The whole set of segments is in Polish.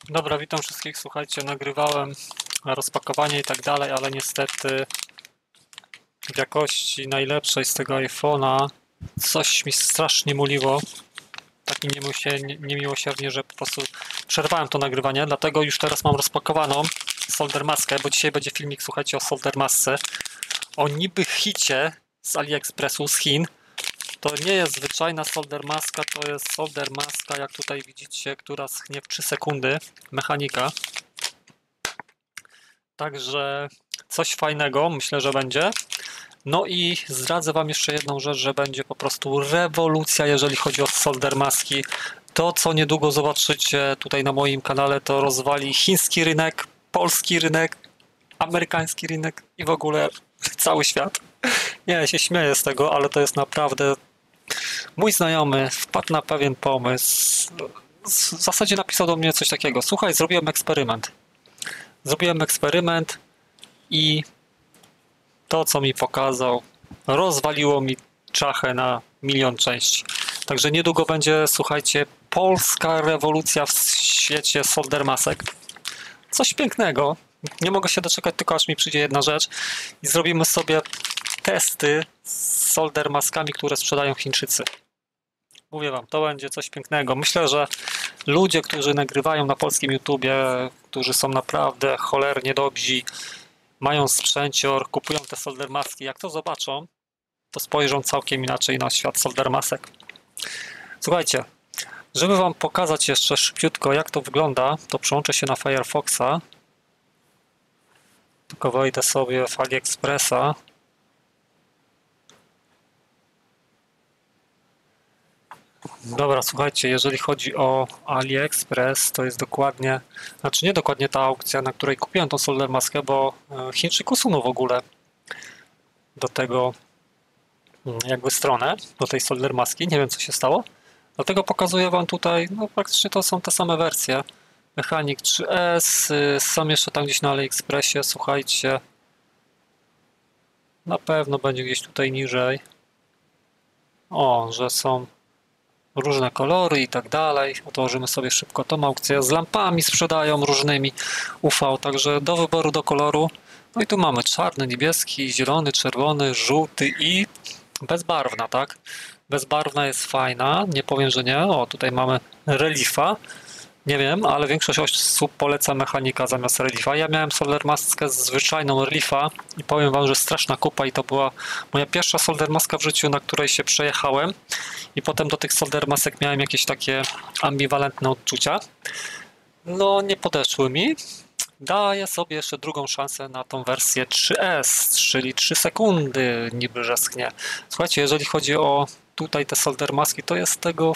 Dobra, witam wszystkich. Słuchajcie, nagrywałem rozpakowanie i tak dalej, ale niestety w jakości najlepszej z tego iPhone'a coś mi strasznie muliło. Tak niemiłosiernie, że po prostu przerwałem to nagrywanie, dlatego już teraz mam rozpakowaną solder maskę, bo dzisiaj będzie filmik, słuchajcie, o solder masce. O niby hicie z AliExpressu, z Chin. To nie jest zwyczajna solder maska, to jest solder maska, jak tutaj widzicie, która schnie w 3 sekundy, mechanika. Także coś fajnego, myślę, że będzie. No i zdradzę Wam jeszcze jedną rzecz, że będzie po prostu rewolucja, jeżeli chodzi o solder maski. To, co niedługo zobaczycie tutaj na moim kanale, to rozwali chiński rynek, polski rynek, amerykański rynek i w ogóle cały świat. Nie, ja się śmieję z tego, ale to jest naprawdę... Mój znajomy wpadł na pewien pomysł. W zasadzie napisał do mnie coś takiego. Słuchaj, zrobiłem eksperyment. I to, co mi pokazał, rozwaliło mi czachę na milion części. Także niedługo będzie, słuchajcie, polska rewolucja w świecie solder masek. Coś pięknego. Nie mogę się doczekać, tylko aż mi przyjdzie jedna rzecz i zrobimy sobie testy z solder maskami, które sprzedają Chińczycy. Mówię Wam, to będzie coś pięknego. Myślę, że ludzie, którzy nagrywają na polskim YouTubie, którzy są naprawdę cholernie dobrzy, mają sprzęcior, kupują te solder maski, jak to zobaczą, to spojrzą całkiem inaczej na świat solder masek. Słuchajcie, żeby Wam pokazać jeszcze szybciutko, jak to wygląda, to przełączę się na Firefoxa. Tylko wejdę sobie w AliExpressa. Dobra, słuchajcie, jeżeli chodzi o AliExpress, to jest dokładnie, znaczy nie dokładnie ta aukcja, na której kupiłem tą solder maskę, bo Chińczyk usunął w ogóle do tego jakby stronę, do tej solder maski, nie wiem co się stało. Dlatego pokazuję Wam tutaj, no praktycznie to są te same wersje. Mechanik 3S, są jeszcze tam gdzieś na AliExpressie, słuchajcie. Na pewno będzie gdzieś tutaj niżej. O, że są różne kolory i tak dalej. Otworzymy sobie szybko tą aukcję. Z lampami sprzedają różnymi UV, także do wyboru, do koloru. No i tu mamy czarny, niebieski, zielony, czerwony, żółty i bezbarwna, tak? Bezbarwna jest fajna, nie powiem, że nie. O, tutaj mamy Reliefa. Nie wiem, ale większość osób poleca mechanika zamiast Reliefa. Ja miałem solder maskę zwyczajną Reliefa i powiem Wam, że straszna kupa i to była moja pierwsza solder maska w życiu, na której się przejechałem i potem do tych solder masek miałem jakieś takie ambiwalentne odczucia. No, nie podeszły mi. Daję sobie jeszcze drugą szansę na tą wersję 3S, czyli 3 sekundy niby że schnie. Słuchajcie, jeżeli chodzi o tutaj te solder maski, to jest tego...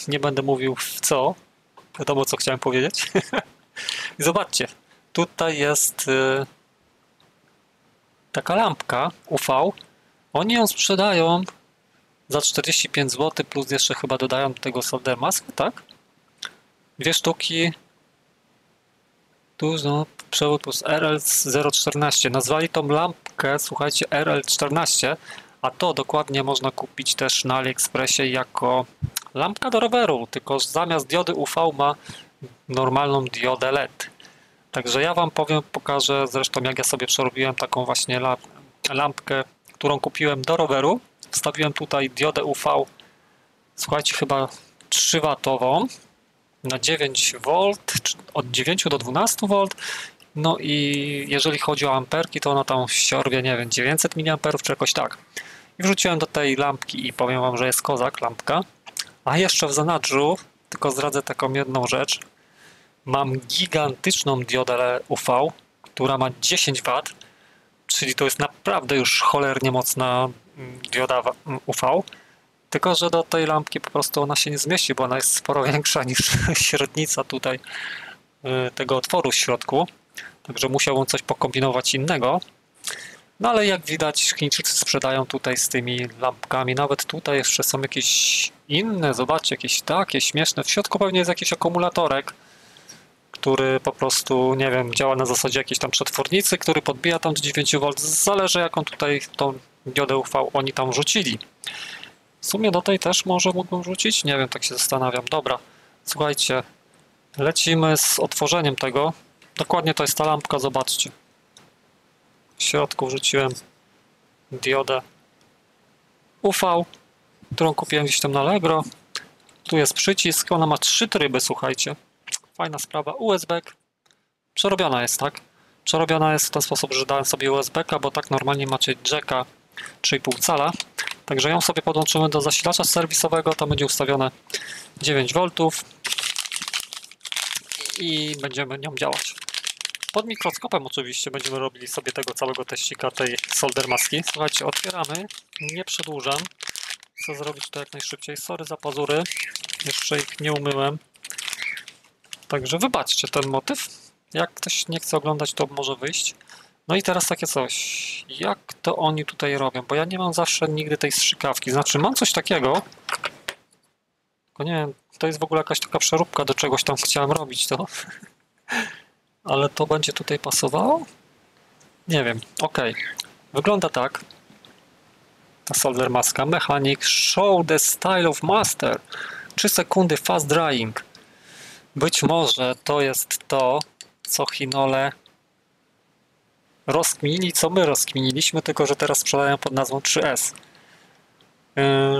Nie będę mówił w co. Wiadomo, co chciałem powiedzieć. I zobaczcie, tutaj jest taka lampka UV. Oni ją sprzedają za 45 zł, plus jeszcze chyba dodają do tego solder mask, tak? Dwie sztuki. Tu no, przewód plus RL014. Nazwali tą lampkę, słuchajcie, RL14, a to dokładnie można kupić też na AliExpressie jako lampka do roweru, tylko zamiast diody UV ma normalną diodę LED. Także ja Wam pokażę zresztą jak ja sobie przerobiłem taką właśnie lampkę, którą kupiłem do roweru. Wstawiłem tutaj diodę UV, słuchajcie, chyba 3W na 9V, od 9 do 12V. No i jeżeli chodzi o amperki, to ona tam ściorwie, nie wiem, 900 mA czy jakoś tak. I wrzuciłem do tej lampki i powiem Wam, że jest kozak lampka. A jeszcze w zanadrzu, tylko zdradzę taką jedną rzecz, mam gigantyczną diodę UV, która ma 10W, czyli to jest naprawdę już cholernie mocna dioda UV, tylko że do tej lampki po prostu ona się nie zmieści, bo ona jest sporo większa niż średnica tutaj tego otworu w środku, także musiałbym coś pokombinować innego. No ale jak widać, Chińczycy sprzedają tutaj z tymi lampkami. Nawet tutaj jeszcze są jakieś inne, zobaczcie, jakieś takie śmieszne. W środku pewnie jest jakiś akumulatorek, który po prostu, nie wiem, działa na zasadzie jakiejś tam przetwornicy, który podbija tam do 9V. Zależy jaką tutaj tą diodę UV oni tam rzucili. W sumie do tej też może mógłbym rzucić? Nie wiem, tak się zastanawiam. Dobra, słuchajcie, Lecimy z otworzeniem tego. Dokładnie to jest ta lampka, zobaczcie. W środku wrzuciłem diodę UV, którą kupiłem gdzieś tam na Allegro. Tu jest przycisk, ona ma 3 tryby, słuchajcie. Fajna sprawa. USB. Przerobiona jest, tak? Przerobiona jest w ten sposób, że dałem sobie USB-ka, bo tak normalnie macie jacka 3,5 cala. Także ją sobie podłączymy do zasilacza serwisowego, tam będzie ustawione 9 V i będziemy nią działać. Pod mikroskopem oczywiście będziemy robili sobie tego całego teścika, tej solder maski. Słuchajcie, otwieramy, nie przedłużam. Chcę zrobić to jak najszybciej. Sorry za pazury, jeszcze ich nie umyłem. Także wybaczcie ten motyw. Jak ktoś nie chce oglądać, to może wyjść. No i teraz takie coś. Jak to oni tutaj robią? Bo ja nie mam zawsze nigdy tej strzykawki. Znaczy mam coś takiego, tylko nie wiem, to jest w ogóle jakaś taka przeróbka do czegoś tam chciałem robić to. Ale to będzie tutaj pasowało? Nie wiem. Ok. Wygląda tak. Ta solder maska. Mechanic show the style of master. 3 sekundy fast drying. Być może to jest to, co Hinole rozkminili, co my rozkminiliśmy, tylko że teraz sprzedają pod nazwą 3S.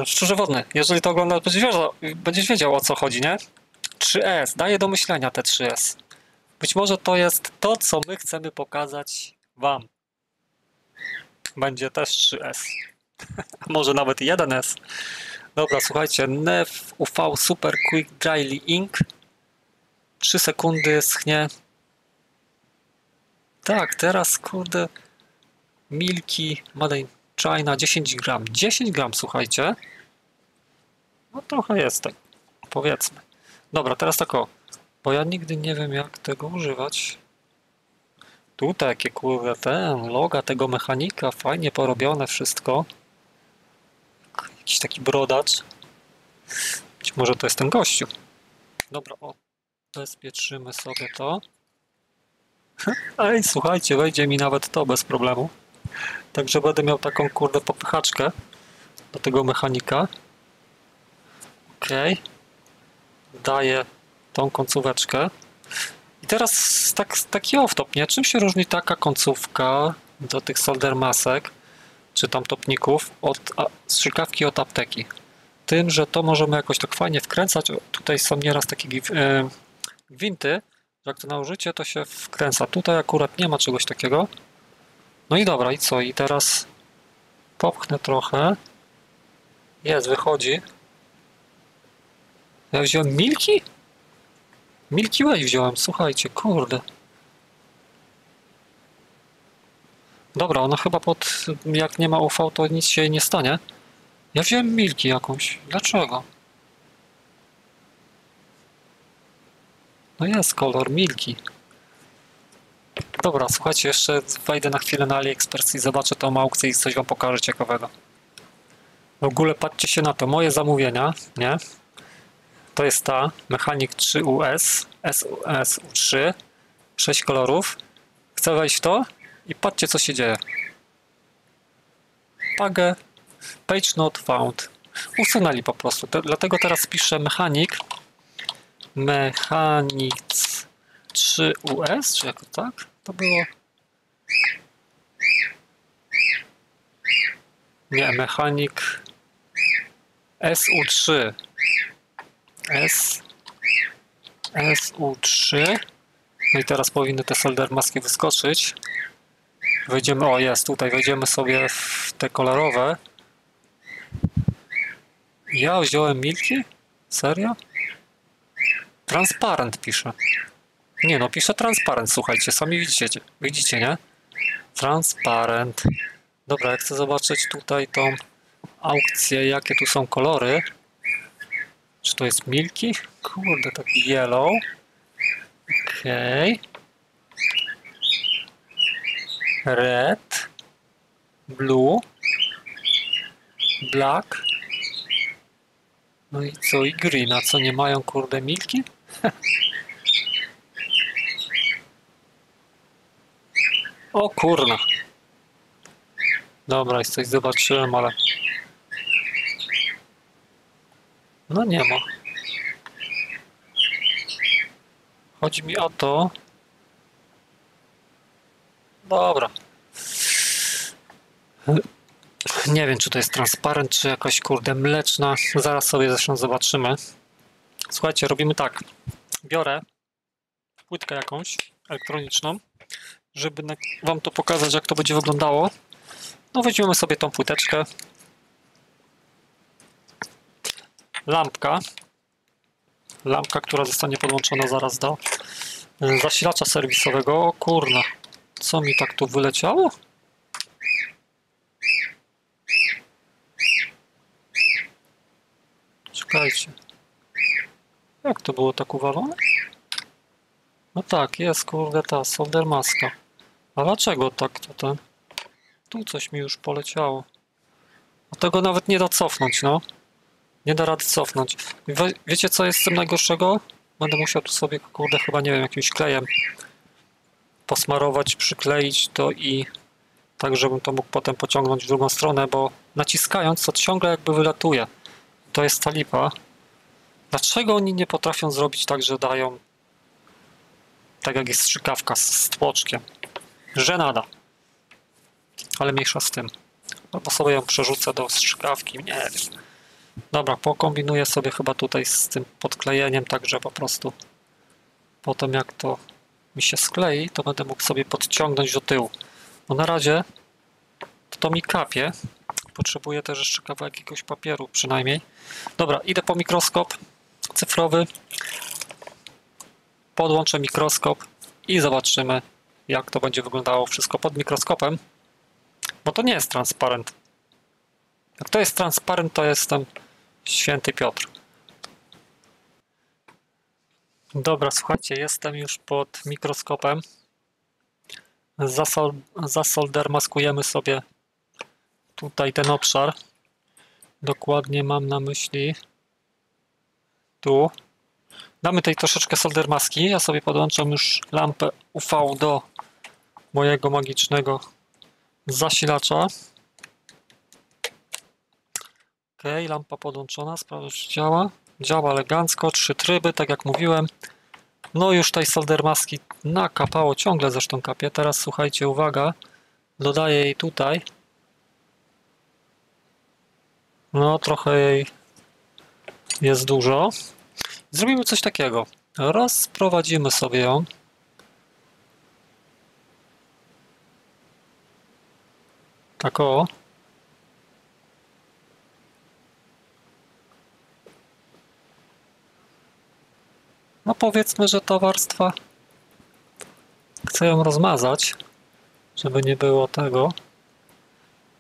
Szczerze wodny, jeżeli to oglądasz, będziesz wiedział, o co chodzi, nie? 3S, daje do myślenia te 3S. Być może to jest to, co my chcemy pokazać wam. Będzie też 3S. Może nawet 1S. Dobra, słuchajcie, NEF UV Super Quick Dryly Ink. 3 sekundy schnie. Tak, teraz kurde Milky Made in China 10 gram. 10 gram, słuchajcie. No trochę jest tak, powiedzmy. Dobra, teraz tak o, bo ja nigdy nie wiem jak tego używać. Tutaj jakie kurde ten loga tego mechanika, fajnie porobione wszystko. Jakiś taki brodacz. Być może to jest ten gościu. Dobra, o, bezpieczymy sobie to. Ej, słuchajcie, wejdzie mi nawet to bez problemu. Także będę miał taką kurde popychaczkę do tego mechanika. Ok. Daję tą końcóweczkę. I teraz taki off-top, nie? Czym się różni taka końcówka do tych solder masek, czy tam topników, od strzykawki od apteki? Tym, że to możemy jakoś tak fajnie wkręcać. Tutaj są nieraz takie gwinty, że jak to nałożycie, to się wkręca. Tutaj akurat nie ma czegoś takiego. No i dobra, i co? I teraz popchnę trochę. Jest, wychodzi. Ja wziąłem Milky? Milky Way wziąłem, słuchajcie, kurde. Dobra, ona chyba jak nie ma UV, to nic się jej nie stanie. Ja wziąłem Milky jakąś. Dlaczego? No jest kolor Milky. Dobra, słuchajcie, jeszcze wejdę na chwilę na AliExpress i zobaczę tą aukcję i coś wam pokażę ciekawego. W ogóle patrzcie się na to, moje zamówienia, nie? To jest ta Mechanic 3US, SU3, 6 kolorów. Chcę wejść w to i patrzcie co się dzieje. Page not found. Usunęli po prostu, dlatego teraz piszę Mechanic 3US, czy jako tak? To było... Nie, Mechanic SU3. SU3. No i teraz powinny te solder maski wyskoczyć. Wejdziemy, o jest, tutaj wejdziemy sobie w te kolorowe. Ja wziąłem Milky? Serio? Transparent pisze. Nie no, pisze transparent, słuchajcie, sami widzicie, nie? Transparent. Dobra, jak chcę zobaczyć tutaj tą aukcję, jakie tu są kolory. Czy to jest Milky? Kurde, taki yellow. Okej. Red. Blue. Black. No i co? I green. A co, nie mają kurde Milky? O kurna. Dobra, już coś zobaczyłem, ale... No nie ma. Chodzi mi o to... Dobra. Nie wiem, czy to jest transparent, czy jakaś kurde mleczna. Zaraz sobie zresztą zobaczymy. Słuchajcie, robimy tak. Biorę płytkę jakąś elektroniczną, żeby wam to pokazać, jak to będzie wyglądało. No weźmiemy sobie tą płyteczkę. Lampka, która zostanie podłączona zaraz do zasilacza serwisowego. O kurna, co mi tak tu wyleciało? Czekajcie. Jak to było tak uwalone? No tak, jest kurde ta solder maska. A dlaczego tak to ten? Tu coś mi już poleciało. A tego nawet nie da cofnąć, no. Nie da rady cofnąć. Wiecie, co jest z tym najgorszego? Będę musiał tu sobie, kurde, chyba nie wiem, jakimś klejem posmarować, przykleić to i tak, żebym to mógł potem pociągnąć w drugą stronę, bo naciskając to ciągle jakby wylatuje. To jest ta lipa. Dlaczego oni nie potrafią zrobić tak, że dają tak jak jest strzykawka z tłoczkiem? Żenada. Ale mniejsza z tym. Albo sobie ją przerzucę do strzykawki, nie wiem. Dobra, pokombinuję sobie chyba tutaj z tym podklejeniem, tak że po prostu potem jak to mi się sklei, to będę mógł sobie podciągnąć do tyłu. Bo na razie to mi kapie. Potrzebuję też jeszcze kawałek jakiegoś papieru przynajmniej. Dobra, idę po mikroskop cyfrowy. Podłączę mikroskop i zobaczymy, jak to będzie wyglądało wszystko pod mikroskopem. Bo to nie jest transparent. Jak to jest transparent, to jestem święty Piotr. Dobra, słuchajcie, jestem już pod mikroskopem. Zasoldermaskujemy sobie tutaj ten obszar. Dokładnie mam na myśli tu. Damy tej troszeczkę soldermaski. Ja sobie podłączam już lampę UV do mojego magicznego zasilacza. Ok, lampa podłączona, sprawdzę, czy działa. Działa elegancko, 3 tryby, tak jak mówiłem. No już tej soldermaski nakapało, ciągle zresztą kapie. Teraz słuchajcie, uwaga, dodaję jej tutaj. No trochę jej jest dużo. Zrobimy coś takiego. Rozprowadzimy sobie ją. Tak o. No powiedzmy, że ta warstwa, chcę ją rozmazać, żeby nie było tego.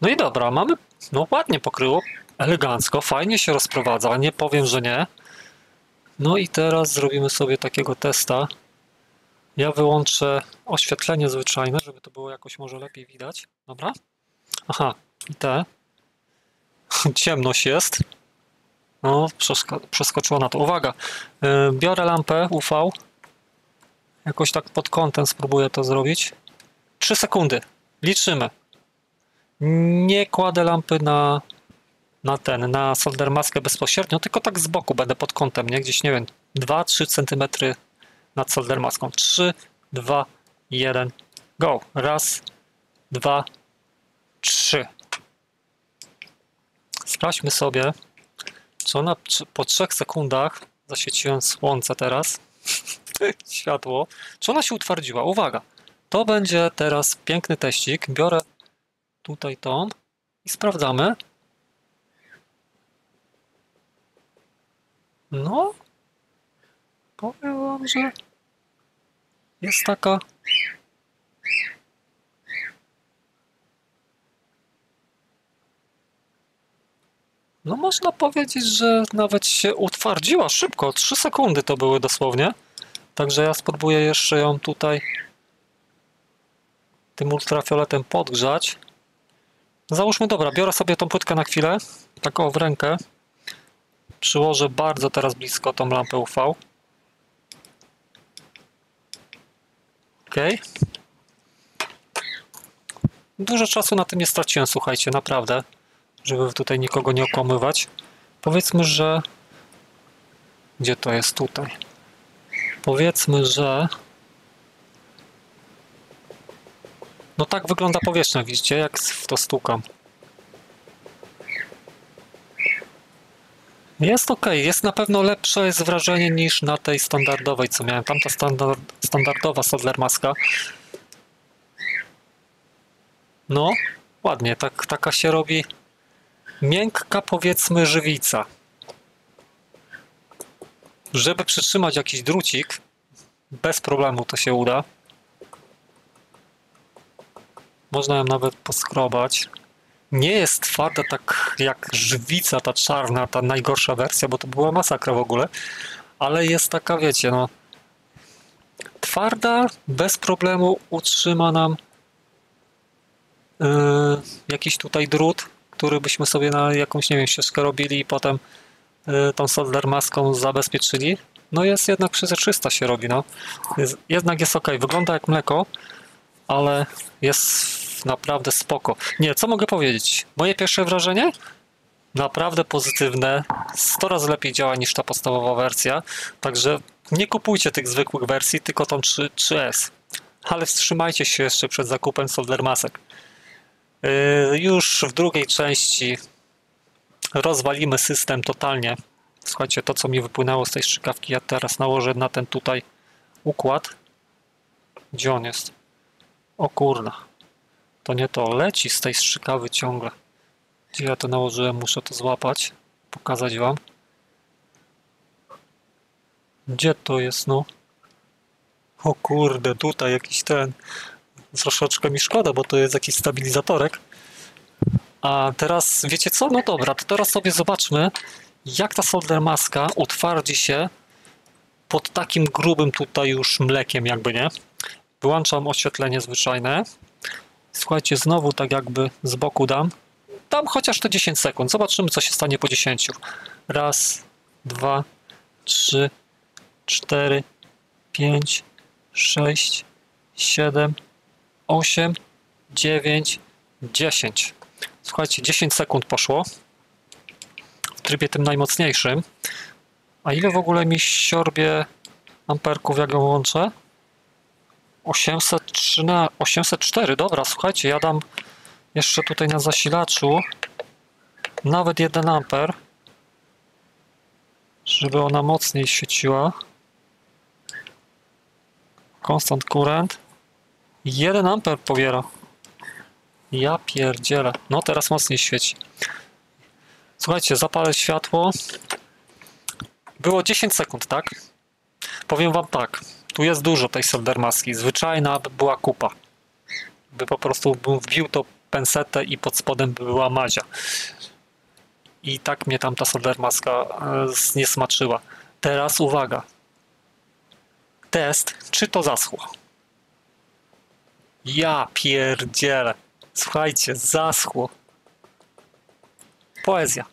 No i dobra, mamy, no ładnie pokryło, elegancko, fajnie się rozprowadza, nie powiem, że nie. No i teraz zrobimy sobie takiego testa. Ja wyłączę oświetlenie zwyczajne, żeby to było jakoś może lepiej widać. Dobra? Aha, i te. Ciemność jest. No, przeskoczyło na to. Uwaga, biorę lampę UV. Jakoś tak pod kątem spróbuję to zrobić. 3 sekundy. Liczymy. Nie kładę lampy na soldermaskę bezpośrednio, tylko tak z boku będę pod kątem, nie? Gdzieś, nie wiem, 2-3 cm nad soldermaską. 3, 2, 1, go. Raz, 2, 3. Sprawdźmy sobie, czy ona po 3 sekundach, zaświeciłem słońce teraz, światło, czy ona się utwardziła. Uwaga, to będzie teraz piękny teścik. Biorę tutaj tą i sprawdzamy. No, powiem wam, że jest taka... No można powiedzieć, że nawet się utwardziła szybko. 3 sekundy to były dosłownie. Także ja spróbuję jeszcze ją tutaj tym ultrafioletem podgrzać. Załóżmy, dobra, biorę sobie tą płytkę na chwilę, tak o w rękę. Przyłożę bardzo teraz blisko tą lampę UV. Ok. Dużo czasu na tym nie straciłem, słuchajcie, naprawdę, żeby tutaj nikogo nie okłamywać. Powiedzmy, że... Gdzie to jest? Tutaj. Powiedzmy, że no tak wygląda powierzchnia, widzicie, jak w to stukam. Jest ok, jest na pewno lepsze jest wrażenie niż na tej standardowej, co miałem. Tamta standardowa Soldar Maska. No, ładnie, taka się robi miękka, powiedzmy, żywica. Żeby przytrzymać jakiś drucik, bez problemu to się uda. Można ją nawet poskrobać. Nie jest twarda tak jak żywica, ta czarna, ta najgorsza wersja, bo to była masakra w ogóle. Ale jest taka, wiecie, no... Twarda, bez problemu utrzyma nam jakiś tutaj drut, który byśmy sobie na jakąś, nie wiem, ścieżkę robili i potem tą solder maską zabezpieczyli. No jest jednak przezroczysta się robi, no. Jednak jest ok. Wygląda jak mleko, ale jest naprawdę spoko. Nie, co mogę powiedzieć? Moje pierwsze wrażenie? Naprawdę pozytywne. 100 razy lepiej działa niż ta podstawowa wersja. Także nie kupujcie tych zwykłych wersji, tylko tą 3S. Ale wstrzymajcie się jeszcze przed zakupem solder masek. Już w drugiej części rozwalimy system totalnie. Słuchajcie, to co mi wypłynęło z tej strzykawki, ja teraz nałożę na ten tutaj układ. Gdzie on jest? O kurna. To nie to. Leci z tej strzykawy ciągle. Gdzie ja to nałożyłem? Muszę to złapać. Pokazać wam. Gdzie to jest, no? O kurde, tutaj jakiś ten... Troszeczkę mi szkoda, bo to jest jakiś stabilizatorek. A teraz, wiecie co? No dobra, to teraz sobie zobaczmy, jak ta solder maska utwardzi się pod takim grubym tutaj już mlekiem, jakby, nie? Wyłączam oświetlenie zwyczajne. Słuchajcie, znowu tak jakby z boku dam. Dam chociaż te 10 sekund. Zobaczymy, co się stanie po 10. Raz, 2, 3, 4, 5, 6, 7, 8, 9, 10. Słuchajcie, 10 sekund poszło w trybie tym najmocniejszym. A ile w ogóle mi siorbie amperków, jak ją łączę? 804, dobra, słuchajcie, ja dam jeszcze tutaj na zasilaczu nawet 1 amper, żeby ona mocniej świeciła. Constant current. 1 amper pobiera. Ja pierdzielę. No teraz mocniej świeci. Słuchajcie, zapalę światło. Było 10 sekund, tak? Powiem wam tak. Tu jest dużo tej solder maski. Zwyczajna by była kupa. By po prostu bym wbił to pensetę i pod spodem by była madzia. I tak mnie tam ta solder maska zniesmaczyła. Teraz uwaga. Test, czy to zaschło. Ja pierdzielę. Słuchajcie, zaschło. Poezja.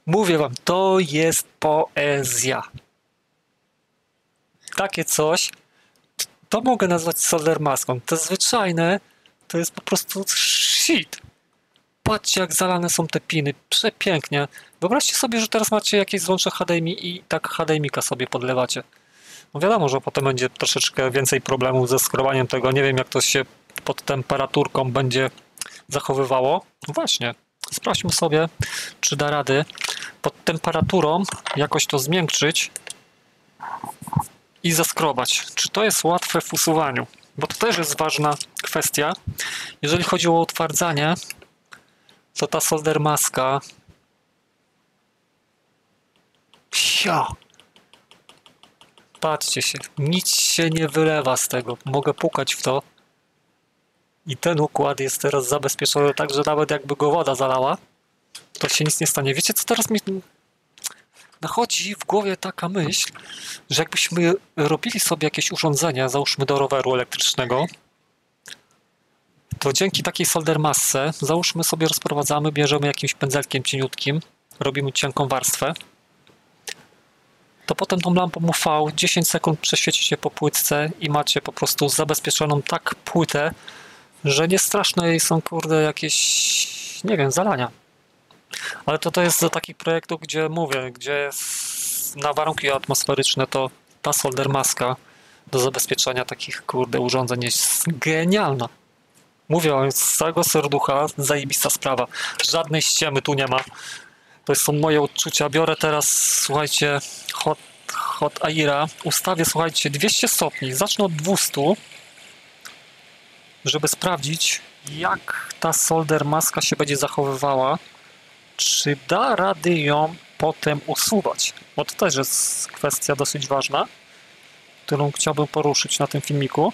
Mówię wam, to jest poezja. Takie coś, to mogę nazwać solder maską. To zwyczajne, to jest po prostu shit. Patrzcie, jak zalane są te piny. Przepięknie. Wyobraźcie sobie, że teraz macie jakieś złącze HDMI i tak HDMI-ka sobie podlewacie. No wiadomo, że potem będzie troszeczkę więcej problemów ze skrobaniem tego. Nie wiem, jak to się pod temperaturką będzie zachowywało. No właśnie, sprawdźmy sobie, czy da rady pod temperaturą jakoś to zmiękczyć i zaskrobać. Czy to jest łatwe w usuwaniu? Bo to też jest ważna kwestia. Jeżeli chodzi o utwardzanie, to ta solder maska... Patrzcie się, nic się nie wylewa z tego. Mogę pukać w to. I ten układ jest teraz zabezpieczony tak, że nawet jakby go woda zalała, to się nic nie stanie. Wiecie, co teraz mi nachodzi w głowie taka myśl, że jakbyśmy robili sobie jakieś urządzenie, załóżmy do roweru elektrycznego, to dzięki takiej solder masce, załóżmy sobie rozprowadzamy, bierzemy jakimś pędzelkiem cieniutkim, robimy cienką warstwę, to potem tą lampą UV 10 sekund przeświecicie po płytce i macie po prostu zabezpieczoną tak płytę, że nie straszne jej są, kurde, jakieś, nie wiem, zalania. Ale to jest do takich projektów, gdzie mówię, gdzie jest na warunki atmosferyczne, to ta solder maska do zabezpieczania takich, kurde, urządzeń jest genialna. Mówię wam, z całego serducha zajebista sprawa. Żadnej ściemy tu nie ma. To są moje odczucia. Biorę teraz, słuchajcie, Hot Aira. Ustawię, słuchajcie, 200 stopni. Zacznę od 200, żeby sprawdzić, jak ta solder maska się będzie zachowywała. Czy da rady ją potem usuwać? Bo to też jest kwestia dosyć ważna, którą chciałbym poruszyć na tym filmiku.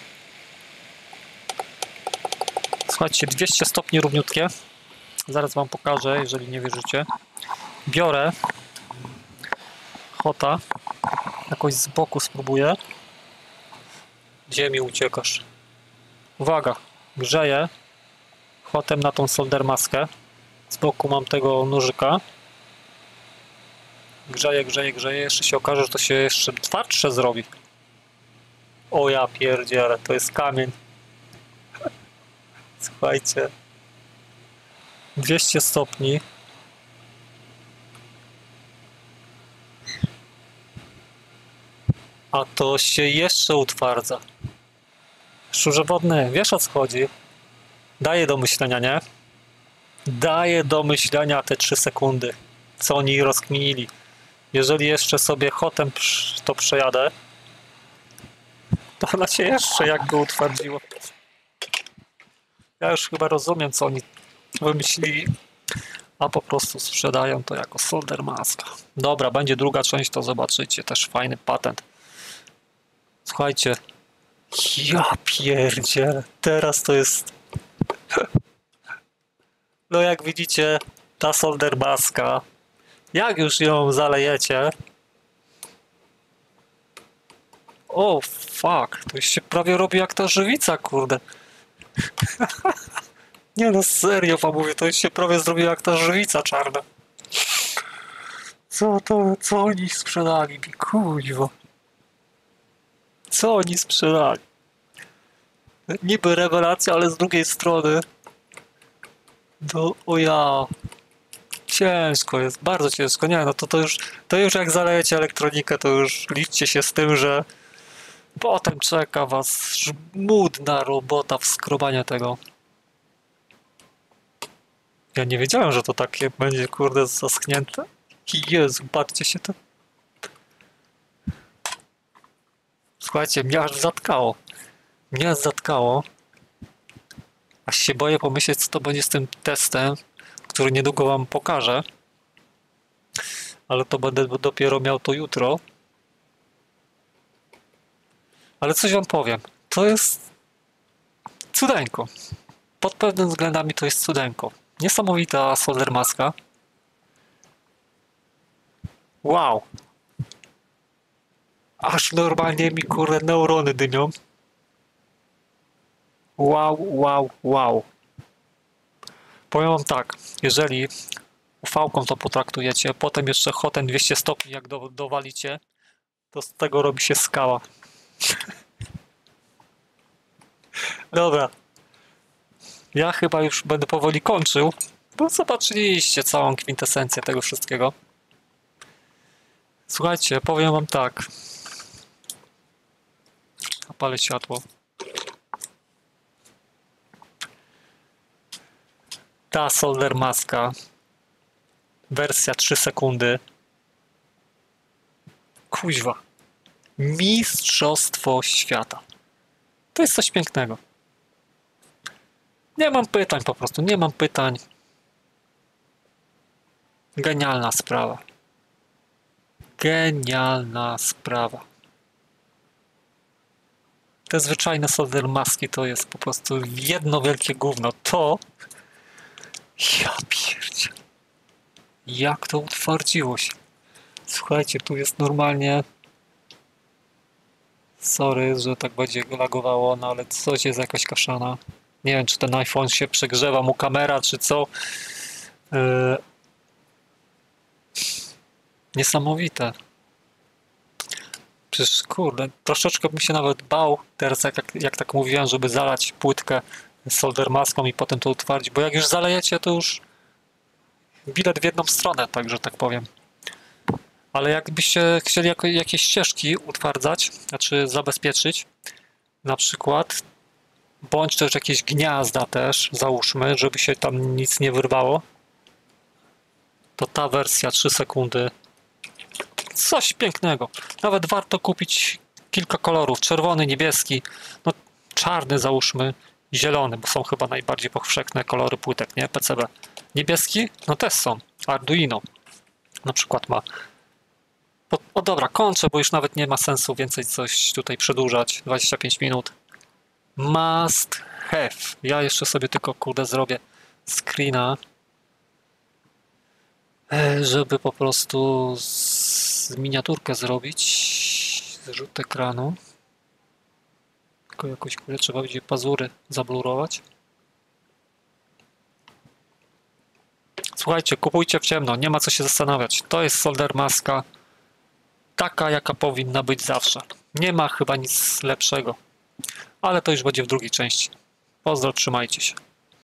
Słuchajcie, 200 stopni równiutkie. Zaraz wam pokażę, jeżeli nie wierzycie. Biorę Hota. Jakoś z boku spróbuję. Gdzie mi uciekasz? Uwaga, grzeję Hotem na tą solder maskę. Z boku mam tego nożyka. Grzeję. Jeszcze się okaże, że to się jeszcze twardsze zrobi. O ja pierdzielę, to jest kamień. Słuchajcie. 200 stopni. A to się jeszcze utwardza. Szczurze wodny, wiesz o co chodzi? Daje do myślenia, nie? Daje do myślenia te 3 sekundy. Co oni rozkminili. Jeżeli jeszcze sobie Hotem to przejadę, to ona się jeszcze jakby utwardziła. Ja już chyba rozumiem, co oni wymyślili, a po prostu sprzedają to jako solder maska. Dobra, będzie druga część, to zobaczycie. Też fajny patent. Słuchajcie. Ja pierdzielę. Teraz to jest... No jak widzicie, ta solder maska, jak już ją zalejecie... O, fuck. To się prawie robi jak ta żywica, kurde. Nie no, serio wam mówię, to się prawie zrobiło jak ta żywica czarna. Co oni sprzedali mi, kuźwa. Co oni sprzedali? Niby rewelacja, ale z drugiej strony... O ja... Ciężko jest, bardzo ciężko. Nie no, to już jak zalejecie elektronikę, to już liczcie się z tym, że potem czeka was żmudna robota w skrobaniu tego. Ja nie wiedziałem, że to takie będzie, kurde, zaschnięte. Jezu, patrzcie się to. Słuchajcie, mnie aż zatkało. Aż się boję pomyśleć, co to będzie z tym testem, który niedługo wam pokażę. Ale to będę dopiero miał to jutro. Ale coś wam powiem. To jest cudeńko. Pod pewnymi względami to jest cudeńko. Niesamowita solder maska. Wow. Aż normalnie mi, kurde, neurony dymią. Wow. Powiem wam tak, jeżeli UV-ką to potraktujecie, potem jeszcze Hotem 200 stopni jak dowalicie, to z tego robi się skała. Dobra. Ja chyba już będę powoli kończył, bo zobaczyliście całą kwintesencję tego wszystkiego. Słuchajcie, powiem wam tak. Zapalę światło. Ta solder maska, wersja 3 sekundy. Kuźwa. Mistrzostwo świata. To jest coś pięknego. Nie mam pytań po prostu, nie mam pytań. Genialna sprawa. Genialna sprawa. Te zwyczajne solder maski to jest po prostu jedno wielkie gówno. To... Ja pierdzie. Jak to utwardziło się. Słuchajcie, tu jest normalnie... Sorry, że tak będzie lagowało, no ale coś jest jakaś kaszana. Nie wiem, czy ten iPhone się przegrzewa mu kamera, czy co. Niesamowite. Przecież kurde, troszeczkę bym się nawet bał teraz, jak tak mówiłem, żeby zalać płytkę solder maską i potem to utwardzić, bo jak już zalejecie, to już bilet w jedną stronę, także tak powiem. Ale jakbyście chcieli jakieś ścieżki utwardzać, znaczy zabezpieczyć, na przykład, bądź też jakieś gniazda też, załóżmy, żeby się tam nic nie wyrwało, to ta wersja 3 sekundy, coś pięknego. Nawet warto kupić kilka kolorów, czerwony, niebieski, no czarny załóżmy, zielony, bo są chyba najbardziej powszechne kolory płytek, nie? PCB. Niebieski? No też są. Arduino na przykład ma. O dobra, kończę, bo już nawet nie ma sensu więcej coś tutaj przedłużać. 25 minut. Must have. Ja jeszcze sobie tylko, kurde, zrobię screena, żeby po prostu miniaturkę zrobić. Zrzut ekranu. Tylko jakoś, kurde, trzeba będzie pazury zablurować. Słuchajcie, kupujcie w ciemno, nie ma co się zastanawiać. To jest solder maska taka, jaka powinna być zawsze. Nie ma chyba nic lepszego. Ale to już będzie w drugiej części. Pozdro, trzymajcie się.